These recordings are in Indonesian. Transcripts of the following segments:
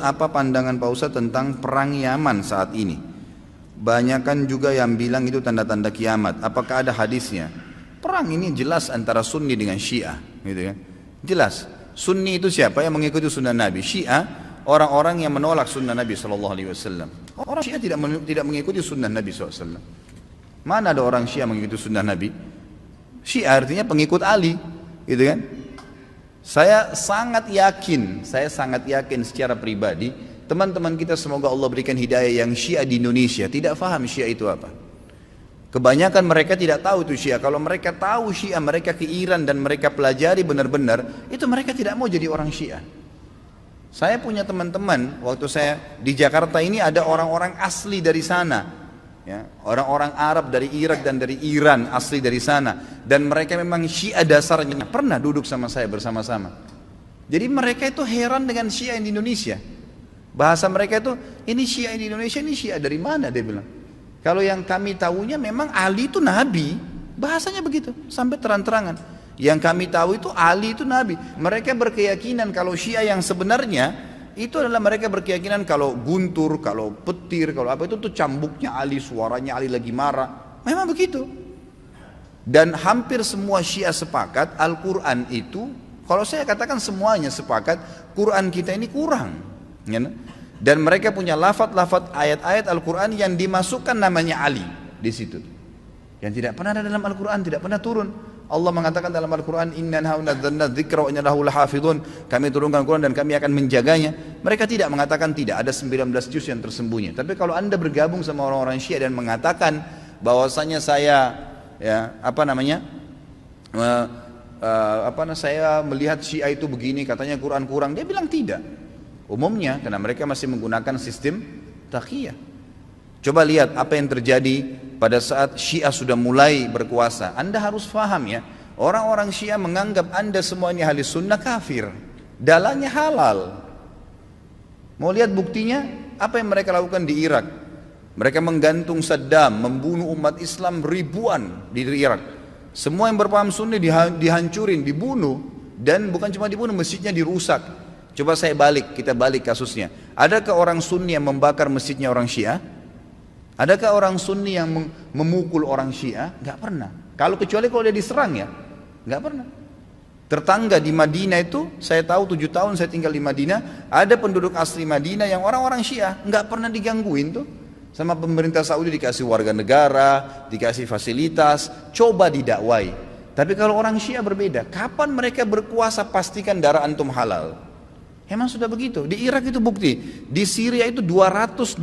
Apa pandangan Pak Ustadz tentang perang Yaman saat ini? Banyakan juga yang bilang itu tanda-tanda kiamat. Apakah ada hadisnya? Perang ini jelas antara Sunni dengan Syiah, gitu kan? Jelas. Sunni itu siapa? Yang mengikuti sunnah Nabi. Syiah orang-orang yang menolak sunnah Nabi SAW. Orang Syiah tidak mengikuti sunnah Nabi SAW. Mana ada orang Syiah mengikuti sunnah Nabi? Syiah artinya pengikut Ali, gitu kan? Saya sangat yakin secara pribadi, teman-teman kita semoga Allah berikan hidayah yang Syiah di Indonesia tidak faham Syiah itu apa. Kebanyakan mereka tidak tahu itu Syiah. Kalau mereka tahu Syiah, mereka ke Iran dan mereka pelajari benar-benar, itu mereka tidak mau jadi orang Syiah. Saya punya teman-teman, waktu saya di Jakarta ini ada orang-orang asli dari sana. Ya, orang-orang Arab dari Irak dan dari Iran asli dari sana, dan mereka memang Syiah dasarnya, pernah duduk sama saya bersama-sama. Jadi mereka itu heran dengan Syiah di Indonesia. Bahasa mereka itu, ini Syiah di Indonesia, ini Syiah dari mana, dia bilang. Kalau yang kami tahunya memang Ali itu Nabi, bahasanya begitu sampai terang-terangan. Yang kami tahu itu Ali itu Nabi. Mereka berkeyakinan kalau Syiah yang sebenarnya itu adalah mereka berkeyakinan kalau guntur, kalau petir, kalau apa itu tuh cambuknya Ali, suaranya Ali lagi marah. Memang begitu. Dan hampir semua Syiah sepakat Al-Quran itu, kalau saya katakan semuanya sepakat, Quran kita ini kurang. Ya? Dan mereka punya lafaz-lafaz ayat-ayat Al-Quran yang dimasukkan namanya Ali di situ. Yang tidak pernah ada dalam Al-Quran, tidak pernah turun. Allah mengatakan dalam Al-Quran, Inna nazzalna dzikra wa inna lahu lahafidhun. Kami turunkan Quran dan kami akan menjaganya. Mereka tidak mengatakan tidak, ada 19 juz yang tersembunyi. Tapi kalau Anda bergabung sama orang-orang Syiah dan mengatakan bahwasanya saya saya melihat Syiah itu begini, katanya Quran kurang, dia bilang tidak. Umumnya karena mereka masih menggunakan sistem taqiyah. Coba lihat apa yang terjadi pada saat Syiah sudah mulai berkuasa. Anda harus faham ya, orang-orang Syiah menganggap Anda semua ini ahli sunnah kafir, dalahnya halal. Mau lihat buktinya? Apa yang mereka lakukan di Irak? Mereka menggantung Saddam, membunuh umat Islam ribuan di Irak. Semua yang berpaham sunni dihancurin, dibunuh. Dan bukan cuma dibunuh, masjidnya dirusak. Coba kita balik kasusnya. Adakah orang sunni yang membakar masjidnya orang Syiah? Adakah orang Sunni yang memukul orang Syiah? Gak pernah. Kecuali kalau dia diserang ya, gak pernah. Tetangga di Madinah itu, saya tahu 7 tahun saya tinggal di Madinah, ada penduduk asli Madinah yang orang-orang Syiah, gak pernah digangguin tuh. Sama pemerintah Saudi dikasih warga negara, dikasih fasilitas, coba didakwai. Tapi kalau orang Syiah berbeda, kapan mereka berkuasa pastikan darah antum halal. Emang sudah begitu. Di Irak itu bukti. Di Syria itu 225.000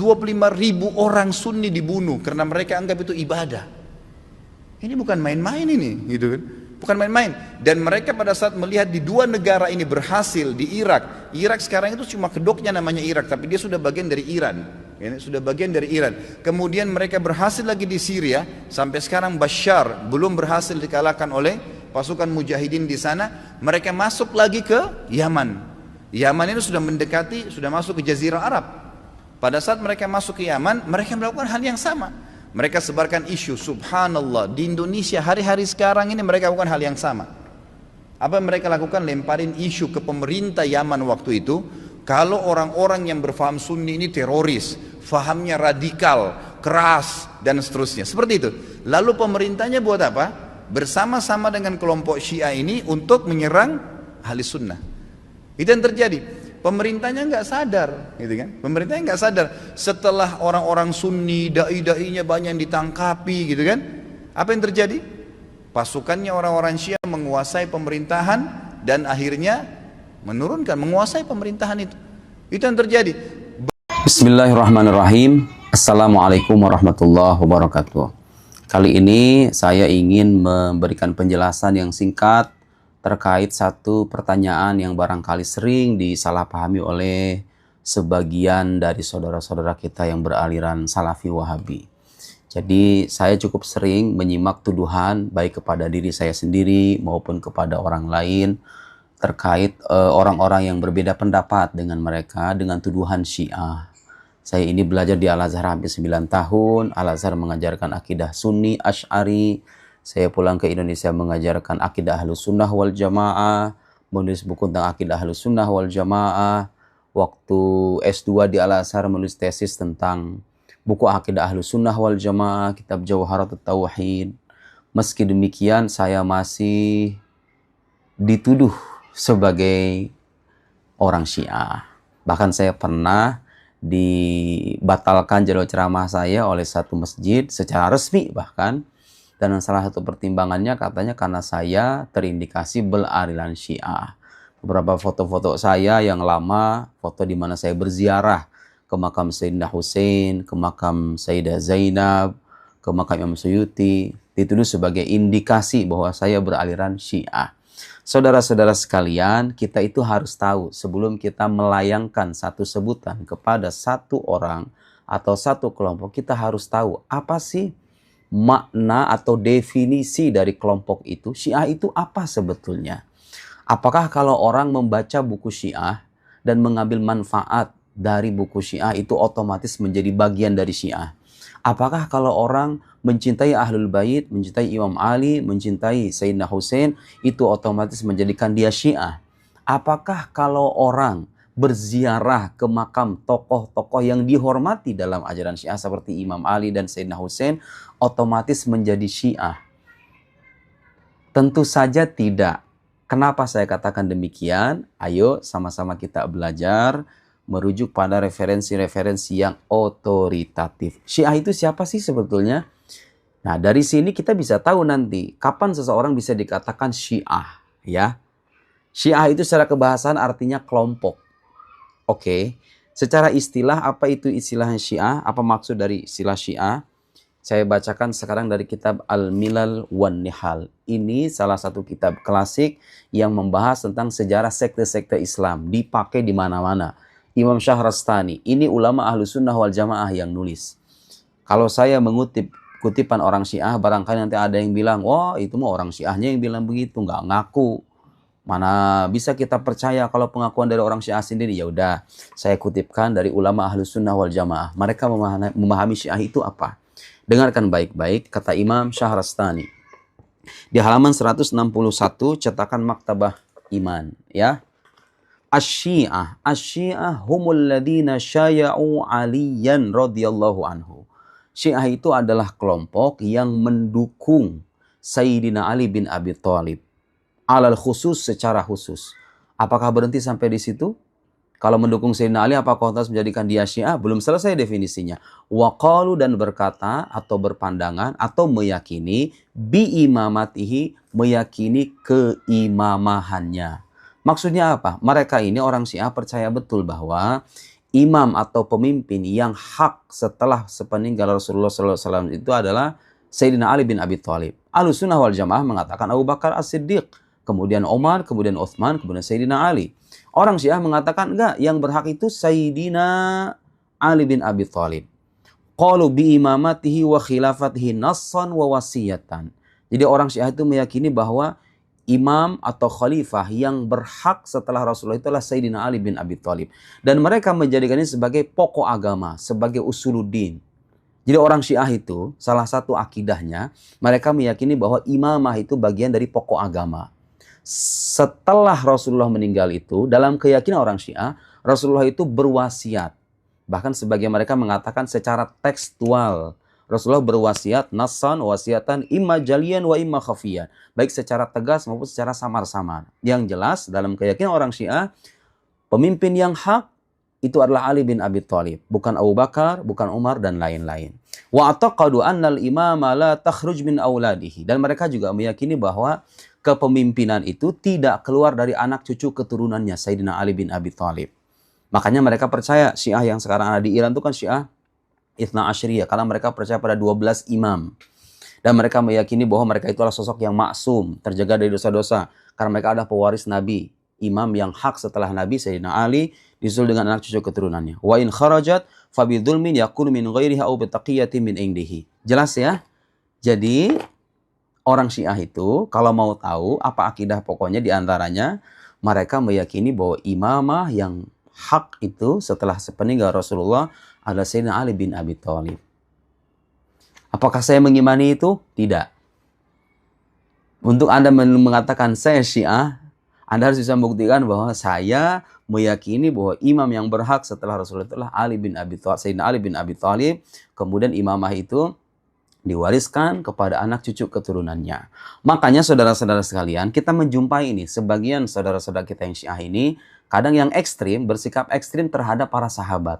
orang Sunni dibunuh karena mereka anggap itu ibadah. Ini bukan main-main ini, gitu kan? Bukan main-main. Dan mereka pada saat melihat di dua negara ini berhasil di Irak. Irak sekarang itu cuma kedoknya namanya Irak, tapi dia sudah bagian dari Iran. Ya, sudah bagian dari Iran. Kemudian mereka berhasil lagi di Syria. Sampai sekarang Bashar belum berhasil dikalahkan oleh pasukan mujahidin di sana. Mereka masuk lagi ke Yaman. Yaman itu sudah mendekati, sudah masuk ke Jazirah Arab. Pada saat mereka masuk ke Yaman, mereka melakukan hal yang sama. Mereka sebarkan isu, subhanallah, di Indonesia hari-hari sekarang ini mereka lakukan hal yang sama. Apa yang mereka lakukan? Lemparin isu ke pemerintah Yaman waktu itu, kalau orang-orang yang berfaham Sunni ini teroris, fahamnya radikal, keras, dan seterusnya. Seperti itu. Lalu pemerintahnya buat apa? Bersama-sama dengan kelompok Syiah ini untuk menyerang ahli sunnah. Itu yang terjadi. Pemerintahnya nggak sadar, gitu kan? Pemerintahnya nggak sadar. Setelah orang-orang Sunni, dai-dainya banyak yang ditangkapi, gitu kan? Apa yang terjadi? Pasukannya orang-orang Syiah menguasai pemerintahan dan akhirnya menguasai pemerintahan itu. Itu yang terjadi. Bismillahirrahmanirrahim. Assalamualaikum warahmatullahi wabarakatuh. Kali ini saya ingin memberikan penjelasan yang singkat terkait satu pertanyaan yang barangkali sering disalahpahami oleh sebagian dari saudara-saudara kita yang beraliran Salafi Wahabi. Jadi saya cukup sering menyimak tuduhan baik kepada diri saya sendiri maupun kepada orang lain terkait orang-orang yang berbeda pendapat dengan mereka dengan tuduhan Syiah. Saya ini belajar di Al-Azhar hampir 9 tahun. Al-Azhar mengajarkan akidah Sunni Asy'ari. Saya pulang ke Indonesia mengajarkan akidah Ahlus Sunnah wal Jamaah, menulis buku tentang akidah Ahlus Sunnah wal Jamaah, waktu S2 di Al-Azhar menulis tesis tentang buku Akidah Ahlus Sunnah wal Jamaah, kitab Jawharatut Tauhid. Meski demikian, saya masih dituduh sebagai orang Syiah. Bahkan saya pernah dibatalkan jadwal ceramah saya oleh satu masjid secara resmi bahkan. Dan salah satu pertimbangannya katanya karena saya terindikasi beraliran Syiah. Beberapa foto-foto saya yang lama, foto di mana saya berziarah ke makam Sayyidina Hussein, ke makam Sayyidah Zainab, ke makam Imam Suyuti, dituduh sebagai indikasi bahwa saya beraliran Syiah. Saudara-saudara sekalian, kita itu harus tahu sebelum kita melayangkan satu sebutan kepada satu orang atau satu kelompok, kita harus tahu apa sih makna atau definisi dari kelompok itu. Syiah itu apa sebetulnya? Apakah kalau orang membaca buku Syiah dan mengambil manfaat dari buku Syiah itu otomatis menjadi bagian dari Syiah? Apakah kalau orang mencintai Ahlul Bait, mencintai Imam Ali, mencintai Sayyidina Hussein, itu otomatis menjadikan dia Syiah? Apakah kalau orang berziarah ke makam tokoh-tokoh yang dihormati dalam ajaran Syiah seperti Imam Ali dan Sayyidina Hussein, otomatis menjadi Syiah? Tentu saja tidak. Kenapa saya katakan demikian? Ayo sama-sama kita belajar merujuk pada referensi-referensi yang otoritatif. Syiah itu siapa sih sebetulnya? Nah, dari sini kita bisa tahu nanti kapan seseorang bisa dikatakan Syiah, ya. Syiah itu secara kebahasaan artinya kelompok. Oke. Secara istilah, apa itu istilah Syiah? Apa maksud dari istilah Syiah? Saya bacakan sekarang dari kitab Al-Milal wan Nihal. Ini salah satu kitab klasik yang membahas tentang sejarah sekte-sekte Islam. Dipakai di mana-mana. Imam Syahrastani, ini ulama Ahlus Sunnah wal Jamaah yang nulis. Kalau saya mengutip kutipan orang Syiah, barangkali nanti ada yang bilang, wah itu mah orang Syiahnya yang bilang begitu, nggak ngaku. Mana bisa kita percaya kalau pengakuan dari orang Syiah sendiri? Ya udah, saya kutipkan dari ulama Ahlus Sunnah wal Jamaah. Mereka memahami Syiah itu apa? Dengarkan baik-baik kata Imam Syahrastani. Di halaman 161 cetakan Maktabah Iman, ya. Asy-Syiah humul ladina syaya'u Aliyan radhiyallahu anhu. Syiah itu adalah kelompok yang mendukung Sayyidina Ali bin Abi Thalib. Alal khusus, secara khusus. Apakah berhenti sampai di situ? Kalau mendukung Sayyidina Ali, apakah harus menjadikan dia Syiah? Belum selesai definisinya. Waqalu, dan berkata atau berpandangan atau meyakini bi imamatihi, meyakini keimamahannya. Maksudnya apa? Mereka ini orang Syiah percaya betul bahwa imam atau pemimpin yang hak setelah sepeninggal Rasulullah SAW itu adalah Sayyidina Ali bin Abi Thalib. Ahlus Sunnah wal Jamaah mengatakan Abu Bakar As-Siddiq, kemudian Umar, kemudian Utsman, kemudian Sayyidina Ali. Orang Syiah mengatakan enggak, yang berhak itu Sayyidina Ali bin Abi Thalib. Qalu bi imamatihi wa khilafatihi nassan wa wasiyatan. Jadi orang Syiah itu meyakini bahwa imam atau khalifah yang berhak setelah Rasulullah itu adalah Sayyidina Ali bin Abi Thalib. Dan mereka menjadikannya sebagai pokok agama, sebagai usuluddin. Jadi orang Syiah itu salah satu akidahnya, mereka meyakini bahwa imamah itu bagian dari pokok agama. Setelah Rasulullah meninggal itu, dalam keyakinan orang Syiah, Rasulullah itu berwasiat. Bahkan sebagian mereka mengatakan secara tekstual, Rasulullah berwasiat nassan wasiatan imma jaliyan wa imma khafiyan, baik secara tegas maupun secara samar-samar. Yang jelas dalam keyakinan orang Syiah, pemimpin yang hak itu adalah Ali bin Abi Thalib, bukan Abu Bakar, bukan Umar dan lain-lain. Wa ataqadu annal imama la takhruj min auladihi, dan mereka juga meyakini bahwa kepemimpinan itu tidak keluar dari anak cucu keturunannya Sayyidina Ali bin Abi Thalib. Makanya mereka percaya Syiah yang sekarang ada di Iran itu kan Syiah Ithna Asyriyah, karena mereka percaya pada 12 imam. Dan mereka meyakini bahwa mereka itu adalah sosok yang maksum, terjaga dari dosa-dosa. Karena mereka adalah pewaris Nabi. Imam yang hak setelah Nabi, Sayyidina Ali, disusul dengan anak cucu keturunannya. Wa in kharajat fabidhulmin yakunu min ghairiha aw bitaqiyati min indihi. Jelas ya? Jadi, orang Syiah itu, kalau mau tahu apa akidah pokoknya diantaranya, mereka meyakini bahwa imamah yang hak itu setelah sepeninggal Rasulullah adalah Sayyidina Ali bin Abi Thalib. Apakah saya mengimani itu? Tidak. Untuk Anda mengatakan saya Syiah, Anda harus bisa membuktikan bahwa saya meyakini bahwa imam yang berhak setelah Rasulullah adalah Ali bin Abi Thalib, Sayyidina Ali bin Abi Thalib. Kemudian imamah itu diwariskan kepada anak cucu keturunannya. Makanya saudara-saudara sekalian, kita menjumpai ini, sebagian saudara-saudara kita yang Syiah ini, kadang yang ekstrim, bersikap ekstrim terhadap para sahabat,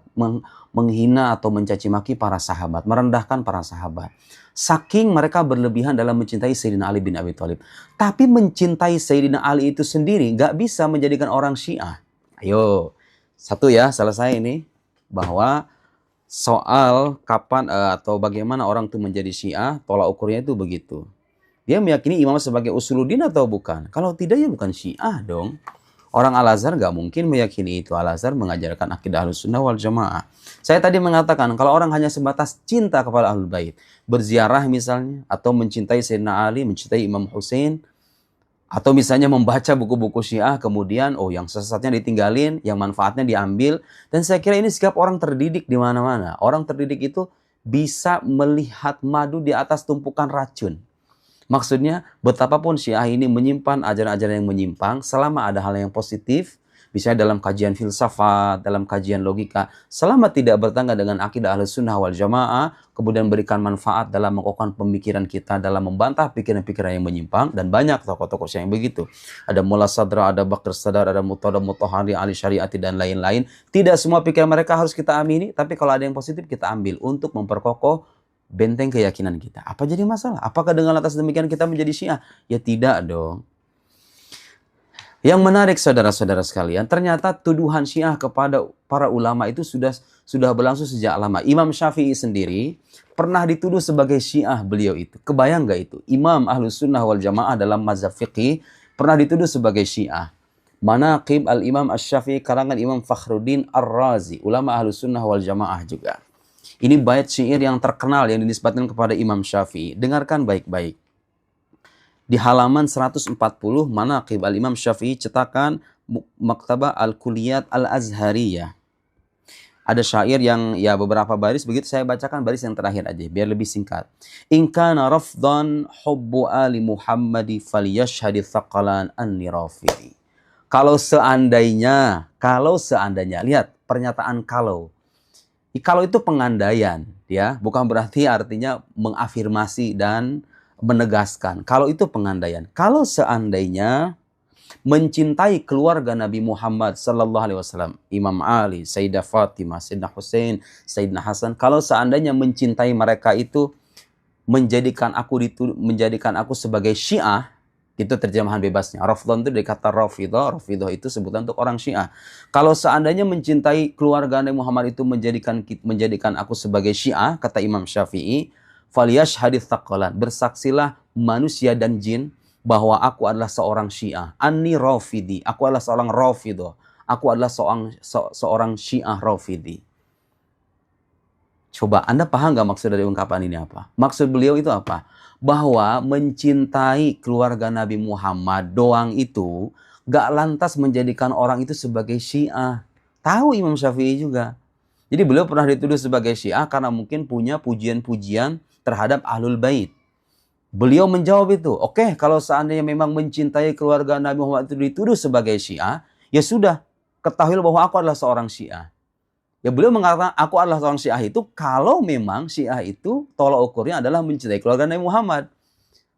menghina atau mencaci maki para sahabat, merendahkan para sahabat. Saking mereka berlebihan dalam mencintai Sayyidina Ali bin Abi Thalib. Tapi mencintai Sayyidina Ali itu sendiri gak bisa menjadikan orang Syiah. Ayo, satu ya, selesai ini, bahwa soal kapan atau bagaimana orang itu menjadi Syiah, tolak ukurnya itu begitu. Dia meyakini imam sebagai usuluddin atau bukan? Kalau tidak ya bukan Syiah dong. Orang Al-Azhar gak mungkin meyakini itu. Al-Azhar mengajarkan akidah Ahlussunnah wal Jamaah. Saya tadi mengatakan kalau orang hanya sebatas cinta kepada Ahlul Bait, berziarah misalnya, atau mencintai Sayyidina Ali, mencintai Imam Hussein, atau misalnya membaca buku-buku Syiah, kemudian yang sesatnya ditinggalin, yang manfaatnya diambil. Dan saya kira ini sikap orang terdidik di mana-mana. Orang terdidik itu bisa melihat madu di atas tumpukan racun. Maksudnya betapapun Syiah ini menyimpan ajaran-ajaran yang menyimpang, selama ada hal yang positif, misalnya dalam kajian filsafat, dalam kajian logika, selama tidak bertangga dengan akidah Ahlussunnah wal Jamaah, kemudian berikan manfaat dalam mengokohkan pemikiran kita, dalam membantah pikiran-pikiran yang menyimpang, dan banyak tokoh-tokoh yang begitu. Ada Mullah Sadra, ada Bakr Sadar, ada Murtada Mutahhari, Ali Syariati, dan lain-lain. Tidak semua pikiran mereka harus kita amini, tapi kalau ada yang positif kita ambil untuk memperkokoh benteng keyakinan kita. Apa jadi masalah? Apakah dengan atas demikian kita menjadi Syiah? Ya tidak dong. Yang menarik saudara-saudara sekalian, ternyata tuduhan Syiah kepada para ulama itu sudah berlangsung sejak lama. Imam Syafi'i sendiri pernah dituduh sebagai Syiah beliau itu. Kebayang gak itu? Imam Ahlussunnah wal Jamaah dalam mazhab fiqih pernah dituduh sebagai Syiah. Manaqib al-Imam Asy-Syafi'i karangan Imam Fakhruddin Ar-Razi, ulama Ahlussunnah wal Jamaah juga. Ini bait syair yang terkenal yang dinisbatkan kepada Imam Syafi'i. Dengarkan baik-baik. Di halaman 140 Manaqib al-Imam Syafi'i cetakan Maktabah Al-Kulliyat Al-Azhariyah. Ada syair yang ya beberapa baris, begitu saya bacakan baris yang terakhir aja biar lebih singkat. In kana rafdan hubbu ali Muhammadi falyashhadi thaqalan anni rafidi. Kalau seandainya, lihat pernyataan kalau. Kalau itu pengandaian, ya, bukan berarti artinya mengafirmasi dan menegaskan. Kalau itu pengandaian. Kalau seandainya mencintai keluarga Nabi Muhammad sallallahu alaihi wasallam, Imam Ali, Sayyidah Fatimah, Sayyidina Hussein, Sayyidina Hasan, kalau seandainya mencintai mereka itu menjadikan aku sebagai Syiah, itu terjemahan bebasnya. Rafdhan itu dari kata Rafidah. Rafidah itu sebutan untuk orang Syiah. Kalau seandainya mencintai keluarga Nabi Muhammad itu menjadikan aku sebagai Syiah, kata Imam Syafi'i, falyashhadi thaqalan, bersaksilah manusia dan jin bahwa aku adalah seorang Syiah. Anni Rafidi, aku adalah seorang Rafidah. Aku adalah seorang Syiah Rafidi. Coba Anda paham nggak maksud dari ungkapan ini apa? Maksud beliau itu apa? Bahwa mencintai keluarga Nabi Muhammad doang itu gak lantas menjadikan orang itu sebagai Syiah. Tahu Imam Syafi'i juga. Jadi beliau pernah dituduh sebagai Syiah karena mungkin punya pujian-pujian terhadap Ahlul Bait. Beliau menjawab itu, oke, kalau seandainya memang mencintai keluarga Nabi Muhammad itu dituduh sebagai Syiah, ya sudah, ketahuilah bahwa aku adalah seorang Syiah. Ya beliau mengatakan aku adalah seorang Syiah itu kalau memang Syiah itu tolak ukurnya adalah mencintai keluarga Nabi Muhammad.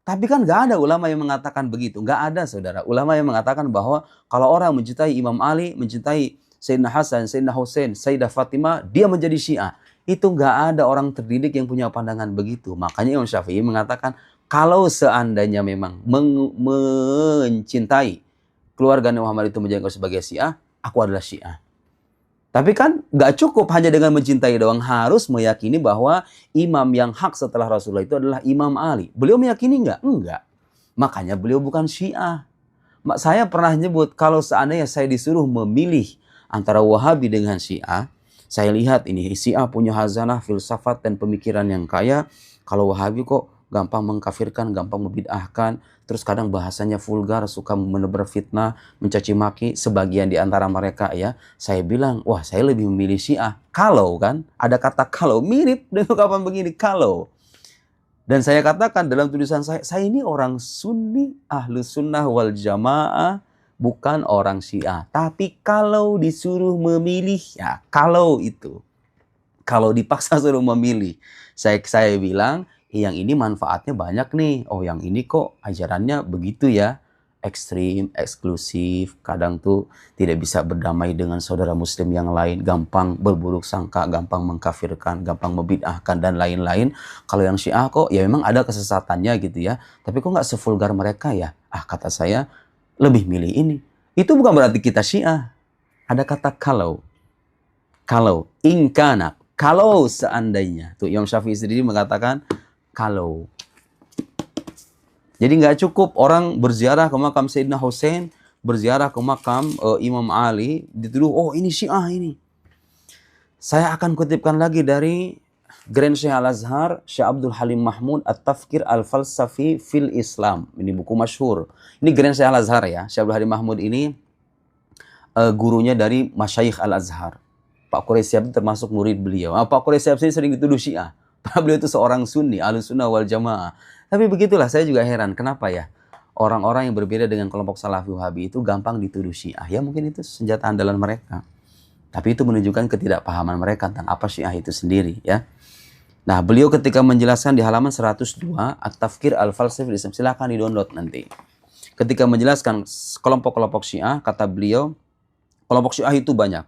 Tapi kan gak ada ulama yang mengatakan begitu. Gak ada saudara. Ulama yang mengatakan bahwa kalau orang mencintai Imam Ali, mencintai Sayyidina Hasan, Sayyidina Hussein, Sayyidah Fatimah, dia menjadi Syiah. Itu gak ada orang terdidik yang punya pandangan begitu. Makanya Imam Syafi'i mengatakan kalau seandainya memang mencintai keluarga Nabi Muhammad itu menjadikan sebagai Syiah, aku adalah Syiah. Tapi kan gak cukup hanya dengan mencintai doang, harus meyakini bahwa imam yang hak setelah Rasulullah itu adalah Imam Ali. Beliau meyakini enggak? Enggak. Makanya beliau bukan Syiah. Saya pernah nyebut kalau seandainya saya disuruh memilih antara Wahabi dengan Syiah, saya lihat ini Syiah punya hazanah, filsafat dan pemikiran yang kaya. Kalau Wahabi kok gampang mengkafirkan, gampang membid'ahkan, terus kadang bahasanya vulgar, suka menebar fitnah, mencaci maki sebagian di antara mereka ya. Saya bilang, wah saya lebih memilih Syiah. Kalau kan, ada kata kalau, mirip dengan ungkapan begini, kalau. Dan saya katakan dalam tulisan saya ini orang Sunni, Ahlus Sunnah wal Jamaah, bukan orang Syiah. Tapi kalau disuruh memilih, ya kalau dipaksa suruh memilih, saya bilang, yang ini manfaatnya banyak nih. Oh, yang ini kok ajarannya begitu ya. Ekstrim, eksklusif, kadang tuh tidak bisa berdamai dengan saudara muslim yang lain, gampang berburuk sangka, gampang mengkafirkan, gampang membid'ahkan, dan lain-lain. Kalau yang Syiah kok, ya memang ada kesesatannya gitu ya. Tapi kok nggak sevulgar mereka ya? Kata saya, lebih milih ini. Itu bukan berarti kita Syiah. Ada kata kalau. Kalau, ingkana, kalau seandainya. Tuh Imam Syafi'i sendiri mengatakan, kalau. Jadi nggak cukup orang berziarah ke makam Sayyidina Hussein, berziarah ke makam Imam Ali, dituduh, oh ini Syiah ini. Saya akan kutipkan lagi dari Grand Syekh Al-Azhar, Syekh Abdul Halim Mahmud, At-Tafkir Al-Falsafi fil Islam. Ini buku masyhur. Ini Grand Syekh Al-Azhar ya. Syekh Abdul Halim Mahmud ini gurunya dari Masyayikh Al-Azhar. Pak Quraisyab itu termasuk murid beliau. Pak Quraisyab sering dituduh Syiah. Beliau itu seorang Sunni, Ahlus Sunnah wal Jamaah. Tapi begitulah, saya juga heran. Kenapa ya? Orang-orang yang berbeda dengan kelompok Salafi Wahabi itu gampang dituduh Syiah. Ya mungkin itu senjata andalan mereka. Tapi itu menunjukkan ketidakpahaman mereka tentang apa Syiah itu sendiri. Ya. Nah, beliau ketika menjelaskan di halaman 102, At-Tafkir Al-Falsafi Islam. Silahkan di-download nanti. Ketika menjelaskan kelompok-kelompok Syiah, kata beliau, kelompok Syiah itu banyak.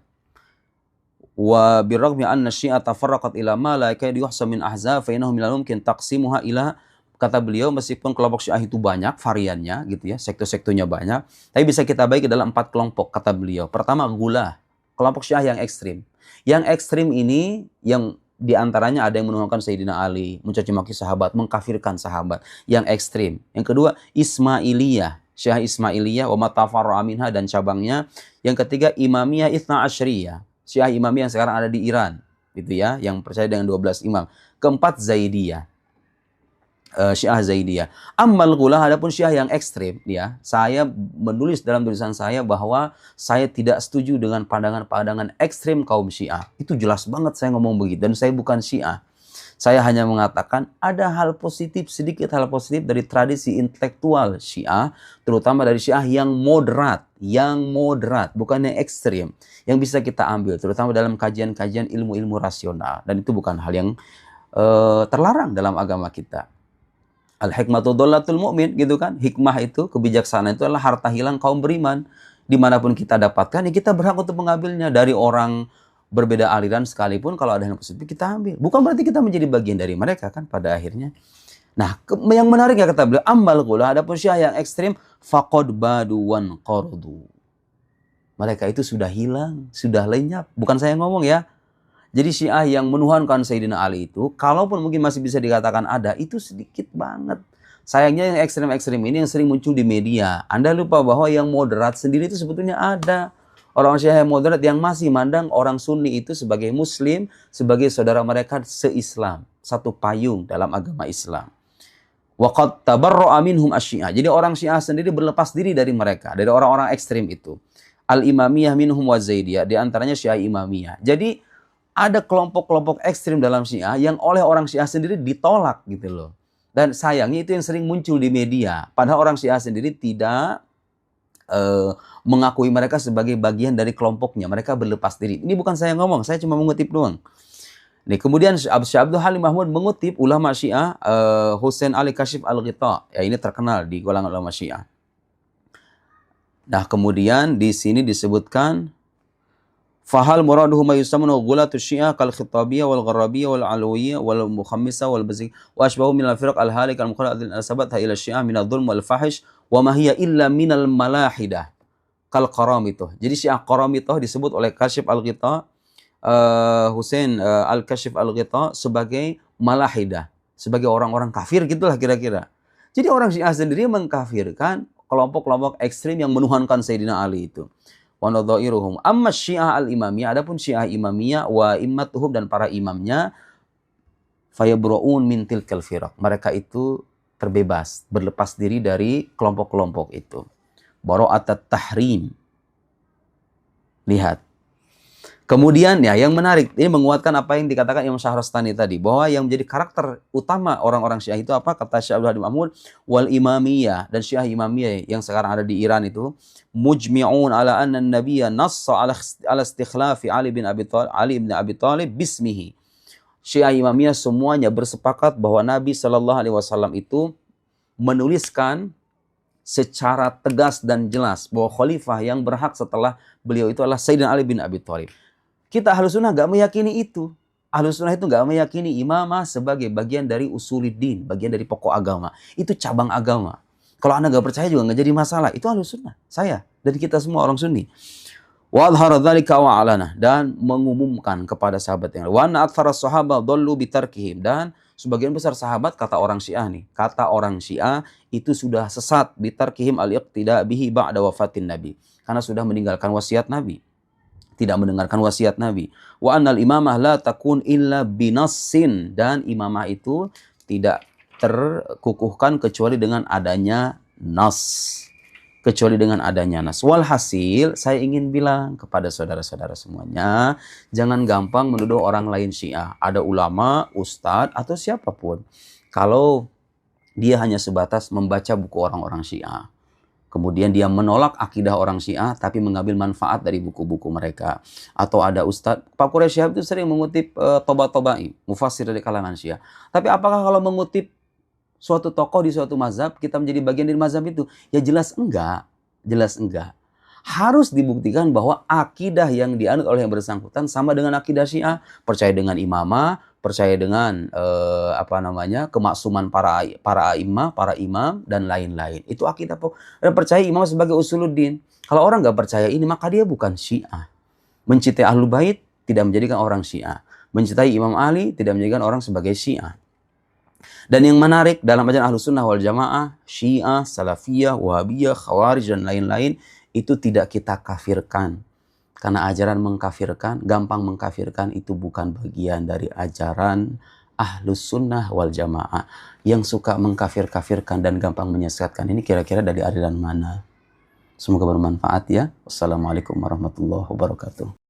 Wa birragmi anna Syiah tafarraqat ila ma la yakadu yuhsa min ahzab fa innahu minal mumkin taqsimuha ila. Kata beliau, meskipun kelompok Syiah itu banyak variannya gitu ya, sektor-sektornya banyak, tapi bisa kita bagi ke dalam 4 kelompok, kata beliau. Pertama, gulah, kelompok Syiah yang ekstrim. Yang ekstrim ini yang diantaranya ada yang menuhankan Sayyidina Ali, mencaci maki sahabat, mengkafirkan sahabat, yang ekstrim. Yang kedua, Ismailiyah, Syiah Ismailiyah, wa matafarra'a minha, dan cabangnya. Yang ketiga, Imamiyah Itsna Asyriyah, Syiah Imamiyah yang sekarang ada di Iran, gitu ya, yang percaya dengan 12 imam. Keempat, Zaidiyah, Syiah Zaidiyah. Ammal ghulah, adapun Syiah yang ekstrim, ya, saya menulis dalam tulisan saya bahwa saya tidak setuju dengan pandangan-pandangan ekstrim kaum Syiah. Itu jelas banget saya ngomong begitu, dan saya bukan Syiah. Saya hanya mengatakan ada hal positif, sedikit hal positif dari tradisi intelektual Syiah, terutama dari Syiah yang moderat, bukan yang ekstrim, yang bisa kita ambil, terutama dalam kajian-kajian ilmu-ilmu rasional. Dan itu bukan hal yang terlarang dalam agama kita. Al-hikmatu dhallatul mu'min, gitu kan. Hikmah itu, kebijaksanaan itu adalah harta hilang kaum beriman. Dimanapun kita dapatkan, ya kita berhak untuk mengambilnya. Dari orang berbeda aliran sekalipun, kalau ada yang positif kita ambil. Bukan berarti kita menjadi bagian dari mereka kan pada akhirnya. Nah, yang menarik ya kata beliau, ammal ghulah, adapun Syiah yang ekstrim, faqad badu wan qardu. Mereka itu sudah hilang, sudah lenyap. Bukan saya ngomong ya. Jadi Syiah yang menuhankan Sayyidina Ali itu, kalaupun mungkin masih bisa dikatakan ada, itu sedikit banget. Sayangnya yang ekstrem-ekstrem ini yang sering muncul di media. Anda lupa bahwa yang moderat sendiri itu sebetulnya ada. Orang Syiah yang moderat yang masih mandang orang Sunni itu sebagai Muslim, sebagai saudara mereka se-Islam. Satu payung dalam agama Islam. Waqad tabarra'a minhum asy-Syiah. Jadi orang Syiah sendiri berlepas diri dari mereka, dari orang-orang ekstrem itu. Al-Imamiyah minhum wa Zaidiyah, di antaranya Syiah Imamiyah. Jadi ada kelompok-kelompok ekstrim dalam Syiah yang oleh orang Syiah sendiri ditolak gitu loh. Dan sayangnya itu yang sering muncul di media. Padahal orang Syiah sendiri tidak mengakui mereka sebagai bagian dari kelompoknya. Mereka berlepas diri. Ini bukan saya ngomong, saya cuma mengutip doang. Nih, kemudian Syekh Abdul Halim Mahmud mengutip ulama Syiah Husain Ali Kashif Al-Ghita. Ya, ini terkenal di kalangan ulama Syiah. Nah, kemudian di sini disebutkan fahal muraduhu ma yusamanu ghulatu Syiah kal khitabiyah wal gharabiyah wal alawiyah wal mukhammisah wal bazi wa asbahu min al firaq al halik al mukhaladat al sabat ila Syiah min adh-dhulm wal fahish wa ma hiya illa min al malahidah kal qaramituh. Jadi Syiah qaramituh disebut oleh Kashif Al-Ghita, Husain Al-Kashif Al-Ghita sebagai malahidah, sebagai orang-orang kafir gitulah kira-kira. Jadi orang Syiah sendiri mengkafirkan kelompok-kelompok ekstrim yang menuhankan Sayyidina Ali itu. Wa nadhairuhum amma Syiah al-Imamiyah, adapun Syiah Imamiyah wa immatuhum, dan para imamnya, fayabra'un min tilkal firaq, mereka itu terbebas, berlepas diri dari kelompok-kelompok itu. Bara'atat tahrim. Lihat, Kemudian ya yang menarik, ini menguatkan apa yang dikatakan Imam Syahrastani tadi, bahwa yang menjadi karakter utama orang-orang Syiah itu apa? Kata Syekh Abdul Hadi Mahmud, wal imamiyah, dan Syiah imamiyah yang sekarang ada di Iran itu, mujmi'un ala anna nabiyya nassa ala istikhlafi Ali bin Abi Thalib bismihi. Syiah imamiyah semuanya bersepakat bahwa Nabi Shallallahu Alaihi Wasallam itu menuliskan secara tegas dan jelas bahwa khalifah yang berhak setelah beliau itu adalah Sayyidina Ali bin Abi Thalib. Kita Ahlus Sunnah gak meyakini itu. Ahlus Sunnah itu gak meyakini imamah sebagai bagian dari usuluddin, bagian dari pokok agama. Itu cabang agama. Kalau Anda gak percaya juga gak jadi masalah. Itu Ahlus Sunnah. Saya dan kita semua orang Sunni. Wa adhara dzalika wa alana, dan mengumumkan kepada sahabat yang lain. Wa anna aktsara sahabat dhallu bitarkihim, dan sebagian besar sahabat, kata orang Syiah nih, kata orang Syiah itu sudah sesat bitarkihim al-iqtida bihi ba'da wafatin Nabi. Karena sudah meninggalkan wasiat Nabi. Tidak mendengarkan wasiat Nabi. Wa annal imamah la takun illa binassin, dan imamah itu tidak terkukuhkan kecuali dengan adanya nas. Kecuali dengan adanya nas. Walhasil, saya ingin bilang kepada saudara-saudara semuanya, jangan gampang menuduh orang lain Syiah. Ada ulama, ustadz, atau siapapun. Kalau dia hanya sebatas membaca buku orang-orang Syiah, kemudian dia menolak akidah orang Syiah, tapi mengambil manfaat dari buku-buku mereka. Atau ada ustadz, Pak Quraisy Shihab itu sering mengutip Toba-Tobai, mufassir dari kalangan Syiah. Tapi apakah kalau mengutip suatu tokoh di suatu mazhab, kita menjadi bagian dari mazhab itu? Ya jelas enggak. Jelas enggak. Harus dibuktikan bahwa akidah yang dianut oleh yang bersangkutan sama dengan akidah Syiah. Percaya dengan imamah, percaya dengan kemaksuman para imam, dan lain-lain. Itu akidah. Dan percaya imam sebagai usuluddin. Kalau orang nggak percaya ini, maka dia bukan Syiah. Mencintai Ahlul Bait tidak menjadikan orang Syiah. Mencintai Imam Ali tidak menjadikan orang sebagai Syiah. Dan yang menarik dalam ajaran Ahlus Sunnah wal Jamaah, Syiah, Salafiyah, Wahabiyah, Khawarij, dan lain-lain, itu tidak kita kafirkan. Karena ajaran mengkafirkan, gampang mengkafirkan, itu bukan bagian dari ajaran Ahlus Sunnah wal Jamaah. Yang suka mengkafir-kafirkan dan gampang menyesatkan, ini kira-kira dari aliran mana? Semoga bermanfaat ya. Wassalamualaikum warahmatullahi wabarakatuh.